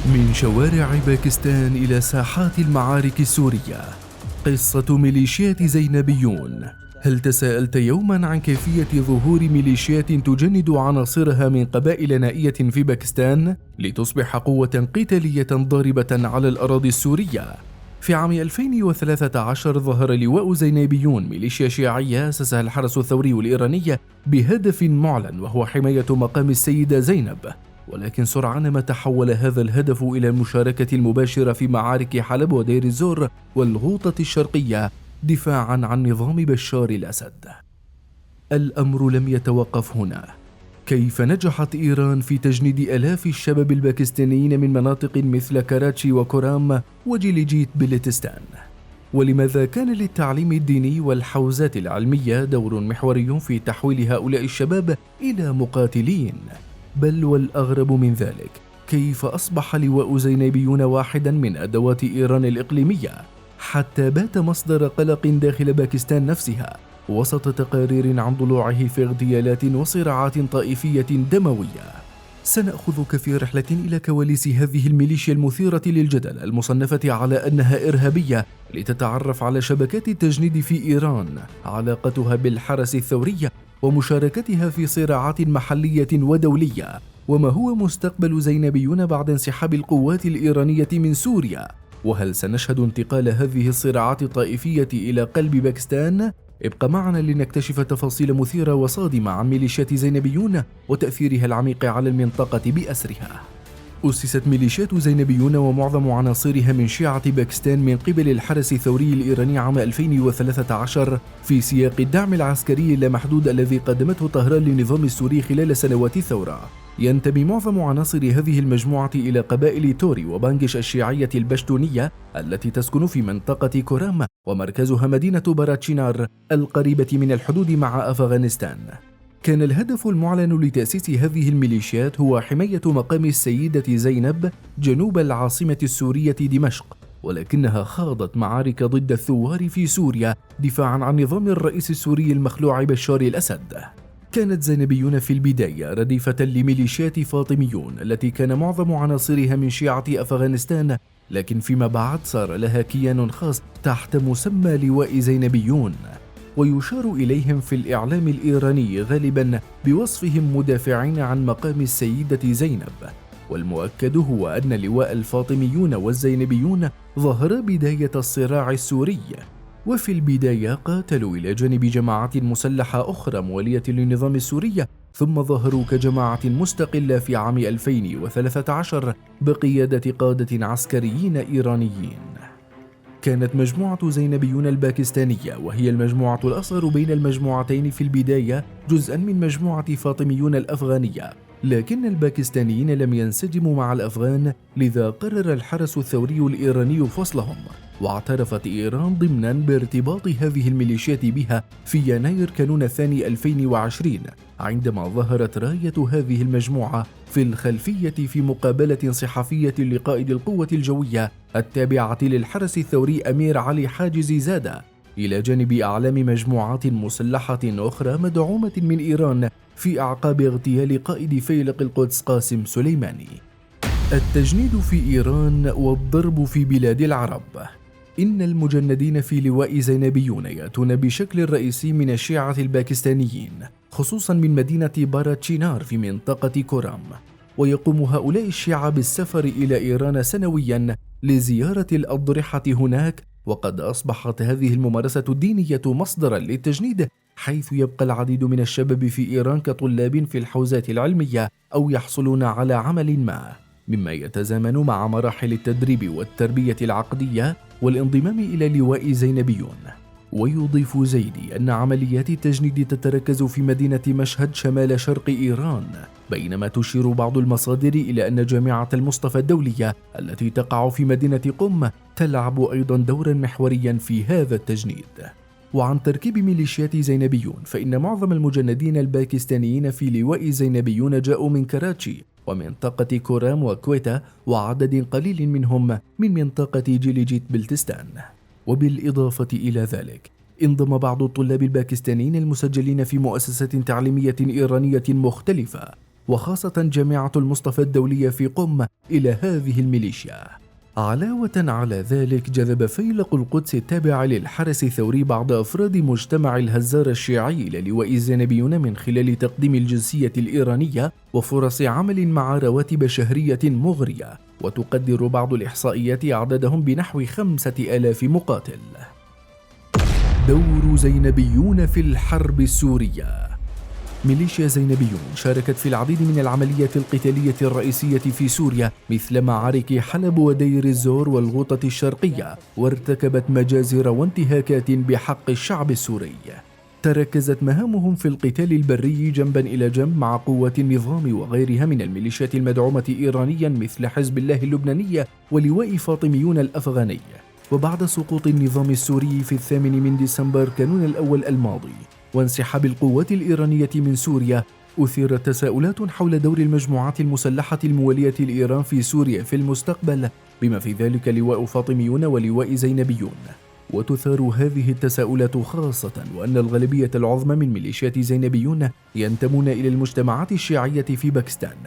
من شوارع باكستان إلى ساحات المعارك السورية، قصة ميليشيات زينبيون. هل تساءلت يوما عن كيفية ظهور ميليشيات تجند عناصرها من قبائل نائية في باكستان لتصبح قوة قتالية ضاربة على الأراضي السورية؟ في عام 2013 ظهر لواء زينبيون، ميليشيا شيعية أسسها الحرس الثوري الإيراني بهدف معلن، وهو حماية مقام السيدة زينب. ولكن سرعان ما تحول هذا الهدف إلى المشاركة المباشرة في معارك حلب ودير الزور والغوطة الشرقية دفاعا عن نظام بشار الأسد. الأمر لم يتوقف هنا. كيف نجحت إيران في تجنيد آلاف الشباب الباكستانيين من مناطق مثل كراتشي وكورام وجيليجيت بلتستان؟ ولماذا كان للتعليم الديني والحوزات العلمية دور محوري في تحويل هؤلاء الشباب إلى مقاتلين؟ بل والأغرب من ذلك، كيف أصبح لواء زينبيون واحدا من أدوات إيران الإقليمية، حتى بات مصدر قلق داخل باكستان نفسها وسط تقارير عن ضلوعه في اغتيالات وصراعات طائفية دموية؟ سنأخذك في رحلة إلى كواليس هذه الميليشيا المثيرة للجدل، المصنفة على أنها إرهابية، لتتعرف على شبكات التجنيد في إيران، علاقتها بالحرس الثوري، ومشاركتها في صراعات محلية ودولية، وما هو مستقبل زينبيون بعد انسحاب القوات الإيرانية من سوريا. وهل سنشهد انتقال هذه الصراعات الطائفية إلى قلب باكستان؟ ابق معنا لنكتشف تفاصيل مثيرة وصادمة عن ميليشيات زينبيون وتأثيرها العميق على المنطقة بأسرها. أسست ميليشيات زينبيون ومعظم عناصرها من شيعة باكستان من قبل الحرس الثوري الإيراني عام 2013 في سياق الدعم العسكري اللامحدود الذي قدمته طهران للنظام السوري خلال سنوات الثورة. ينتمي معظم عناصر هذه المجموعة إلى قبائل توري وبانجش الشيعية البشتونية التي تسكن في منطقة كورام، ومركزها مدينة باراتشينار القريبة من الحدود مع أفغانستان. كان الهدف المعلن لتأسيس هذه الميليشيات هو حماية مقام السيدة زينب جنوب العاصمة السورية دمشق، ولكنها خاضت معارك ضد الثوار في سوريا دفاعا عن نظام الرئيس السوري المخلوع بشار الأسد. كانت زينبيون في البداية رديفة لميليشيات فاطميون التي كان معظم عناصرها من شيعة أفغانستان، لكن فيما بعد صار لها كيان خاص تحت مسمى لواء زينبيون، ويشار إليهم في الإعلام الإيراني غالبا بوصفهم مدافعين عن مقام السيدة زينب. والمؤكد هو أن لواء الفاطميون والزينبيون ظهر بداية الصراع السوري، وفي البداية قاتلوا إلى جانب جماعات مسلحة أخرى موالية للنظام السوري، ثم ظهروا كجماعة مستقلة في عام 2013 بقيادة قادة عسكريين إيرانيين. كانت مجموعة زينبيون الباكستانية، وهي المجموعة الأصغر بين المجموعتين في البداية، جزءا من مجموعة فاطميون الأفغانية، لكن الباكستانيين لم ينسجموا مع الأفغان، لذا قرر الحرس الثوري الإيراني فصلهم. واعترفت إيران ضمنا بارتباط هذه الميليشيات بها في يناير كانون الثاني 2020، عندما ظهرت راية هذه المجموعة في الخلفية في مقابلة صحفية لقائد القوة الجوية التابعة للحرس الثوري أمير علي حاجز زادة، إلى جانب أعلام مجموعات مسلحة أخرى مدعومة من إيران في أعقاب اغتيال قائد فيلق القدس قاسم سليماني. التجنيد في إيران والضرب في بلاد العرب. إن المجندين في لواء زينبيون يأتون بشكل رئيسي من الشيعة الباكستانيين، خصوصا من مدينة باراتشينار في منطقة كورام، ويقوم هؤلاء الشيعة بالسفر إلى إيران سنويا لزيارة الأضرحة هناك. وقد أصبحت هذه الممارسة الدينية مصدرا للتجنيد، حيث يبقى العديد من الشباب في إيران كطلاب في الحوزات العلمية أو يحصلون على عمل ما، مما يتزامن مع مراحل التدريب والتربية العقدية والانضمام إلى لواء زينبيون. ويضيف زيدي أن عمليات التجنيد تتركز في مدينة مشهد شمال شرق إيران، بينما تشير بعض المصادر إلى أن جامعة المصطفى الدولية التي تقع في مدينة قم تلعب أيضا دورا محوريا في هذا التجنيد. وعن تركيب ميليشيات زينبيون، فإن معظم المجندين الباكستانيين في لواء زينبيون جاءوا من كراتشي ومنطقة كورام وكويتا، وعدد قليل منهم من منطقة جيليجيت بلتستان. وبالإضافة إلى ذلك انضم بعض الطلاب الباكستانيين المسجلين في مؤسسات تعليمية إيرانية مختلفة وخاصة جامعة المصطفى الدولية في قم إلى هذه الميليشيا. علاوة على ذلك جذب فيلق القدس التابع للحرس الثوري بعض أفراد مجتمع الهزار الشيعي إلى لواء الزينبيون من خلال تقديم الجنسية الإيرانية وفرص عمل مع رواتب شهرية مغرية، وتقدر بعض الإحصائيات أعدادهم بنحو 5000 مقاتل. دور زينبيون في الحرب السورية. ميليشيا زينبيون شاركت في العديد من العمليات القتالية الرئيسية في سوريا مثل معارك حلب ودير الزور والغوطة الشرقية، وارتكبت مجازر وانتهاكات بحق الشعب السوري. تركزت مهامهم في القتال البري جنبا إلى جنب مع قوات النظام وغيرها من الميليشيات المدعومة إيرانيا مثل حزب الله اللبناني ولواء فاطميون الأفغاني. وبعد سقوط النظام السوري في 8 ديسمبر كانون الأول الماضي وانسحاب القوات الإيرانية من سوريا، أثيرت تساؤلات حول دور المجموعات المسلحة الموالية لإيران في سوريا في المستقبل، بما في ذلك لواء فاطميون ولواء زينبيون. وتثار هذه التساؤلات خاصة وأن الغالبية العظمى من ميليشيات زينبيون ينتمون إلى المجتمعات الشيعية في باكستان،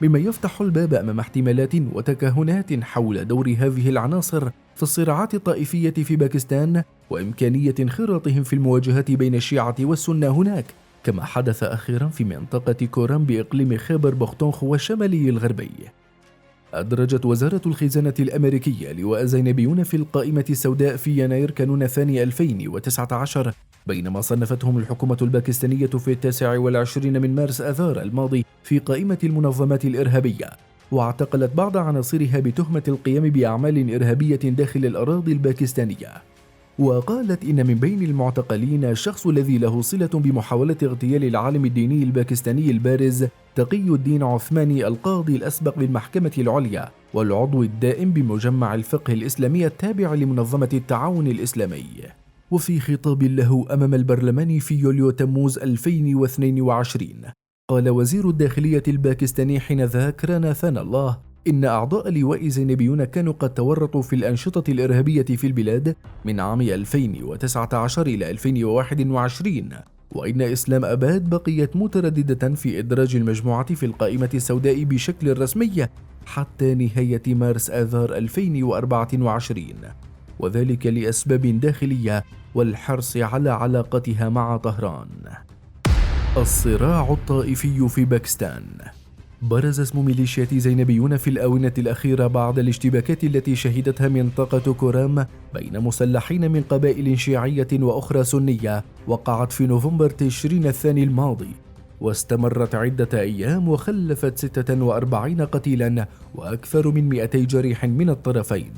مما يفتح الباب أمام احتمالات وتكهنات حول دور هذه العناصر في الصراعات الطائفية في باكستان وإمكانية انخراطهم في المواجهات بين الشيعة والسنة هناك، كما حدث أخيرا في منطقة كوران بإقليم خيبر بختونخوا الشمالي الغربي. أدرجت وزارة الخزانة الأمريكية لواء زينبيون في القائمة السوداء في يناير كانون الثاني 2019، بينما صنفتهم الحكومة الباكستانية في 29 من مارس آذار الماضي في قائمة المنظمات الإرهابية، واعتقلت بعض عناصرها بتهمة القيام بأعمال إرهابية داخل الأراضي الباكستانية. وقالت إن من بين المعتقلين الشخص الذي له صلة بمحاولة اغتيال العالم الديني الباكستاني البارز تقي الدين عثماني القاضي الأسبق بالمحكمة العليا والعضو الدائم بمجمع الفقه الإسلامي التابع لمنظمة التعاون الإسلامي. وفي خطاب له أمام البرلمان في يوليو تموز 2022 قال وزير الداخلية الباكستاني حينذاك رانا ثنا الله إن أعضاء لواء زينبيون كانوا قد تورطوا في الأنشطة الإرهابية في البلاد من عام 2019 إلى 2021، وإن إسلام أباد بقيت مترددة في إدراج المجموعة في القائمة السوداء بشكل رسمي حتى نهاية مارس آذار 2024، وذلك لأسباب داخلية والحرص على علاقتها مع طهران. الصراع الطائفي في باكستان. برز اسم ميليشيات زينبيون في الآونة الأخيرة بعد الاشتباكات التي شهدتها منطقة كورام بين مسلحين من قبائل شيعية وأخرى سنية وقعت في نوفمبر تشرين الثاني الماضي، واستمرت عدة أيام وخلفت 46 قتيلا وأكثر من 200 جريح من الطرفين.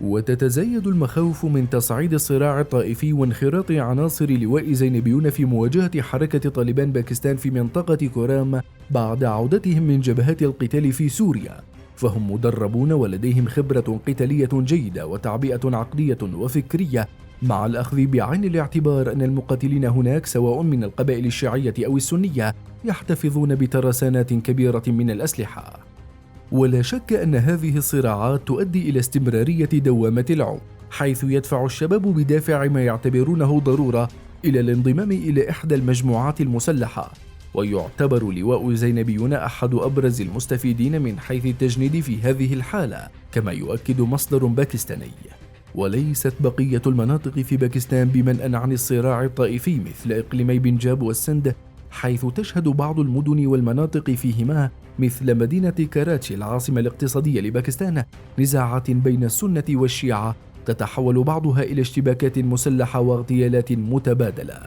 وتتزايد المخاوف من تصعيد الصراع الطائفي وانخراط عناصر لواء زينبيون في مواجهة حركة طالبان باكستان في منطقة كورام بعد عودتهم من جبهات القتال في سوريا، فهم مدربون ولديهم خبرة قتالية جيدة وتعبئة عقلية وفكرية، مع الأخذ بعين الاعتبار أن المقاتلين هناك سواء من القبائل الشيعية أو السنية يحتفظون بترسانات كبيرة من الأسلحة. ولا شك أن هذه الصراعات تؤدي إلى استمرارية دوامة العنف، حيث يدفع الشباب بدافع ما يعتبرونه ضرورة إلى الانضمام إلى إحدى المجموعات المسلحة، ويعتبر لواء زينبيون أحد أبرز المستفيدين من حيث التجنيد في هذه الحالة، كما يؤكد مصدر باكستاني. وليست بقية المناطق في باكستان بمنأى عن الصراع الطائفي مثل إقليمي بنجاب والسند، حيث تشهد بعض المدن والمناطق فيهما مثل مدينة كراتشي العاصمة الاقتصادية لباكستان نزاعات بين السنة والشيعة تتحول بعضها إلى اشتباكات مسلحة واغتيالات متبادلة.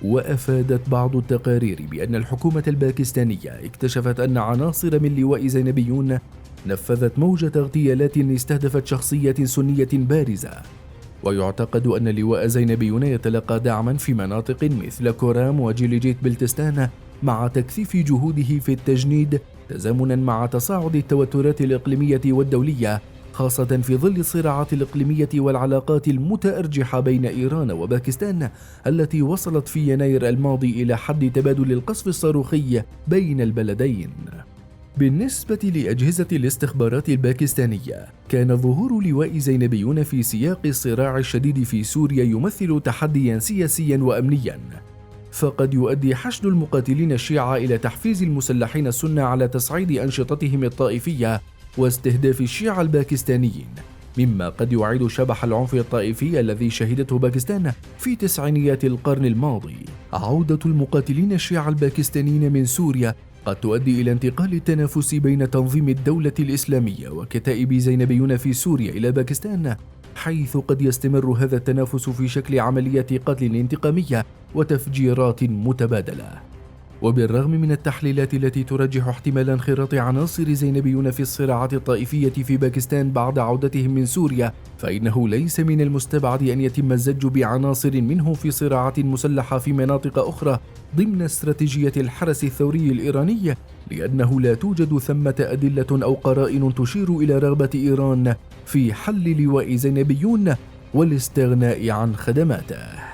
وأفادت بعض التقارير بأن الحكومة الباكستانية اكتشفت أن عناصر من لواء زينبيون نفذت موجة اغتيالات استهدفت شخصيات سنية بارزة، ويعتقد أن لواء زينبيون يتلقى دعما في مناطق مثل كورام وجيليجيت بلتستان مع تكثيف جهوده في التجنيد تزامنا مع تصاعد التوترات الإقليمية والدولية، خاصة في ظل الصراعات الإقليمية والعلاقات المتأرجحة بين إيران وباكستان التي وصلت في يناير الماضي إلى حد تبادل القصف الصاروخي بين البلدين. بالنسبة لأجهزة الاستخبارات الباكستانية، كان ظهور لواء زينبيون في سياق الصراع الشديد في سوريا يمثل تحديا سياسيا وأمنيا، فقد يؤدي حشد المقاتلين الشيعة إلى تحفيز المسلحين السنة على تصعيد أنشطتهم الطائفية واستهداف الشيعة الباكستانيين، مما قد يعيد شبح العنف الطائفي الذي شهدته باكستان في تسعينيات القرن الماضي. عودة المقاتلين الشيعة الباكستانيين من سوريا قد تؤدي إلى انتقال التنافس بين تنظيم الدولة الإسلامية وكتائب زينبيون في سوريا إلى باكستان، حيث قد يستمر هذا التنافس في شكل عمليات قتل انتقامية وتفجيرات متبادلة. وبالرغم من التحليلات التي ترجح احتمال انخراط عناصر زينبيون في الصراعات الطائفية في باكستان بعد عودتهم من سوريا، فإنه ليس من المستبعد أن يتم الزج بعناصر منهم في صراعات مسلحة في مناطق أخرى ضمن استراتيجية الحرس الثوري الإيراني، لأنه لا توجد ثمة أدلة أو قرائن تشير إلى رغبة إيران في حل لواء زينبيون والاستغناء عن خدماته.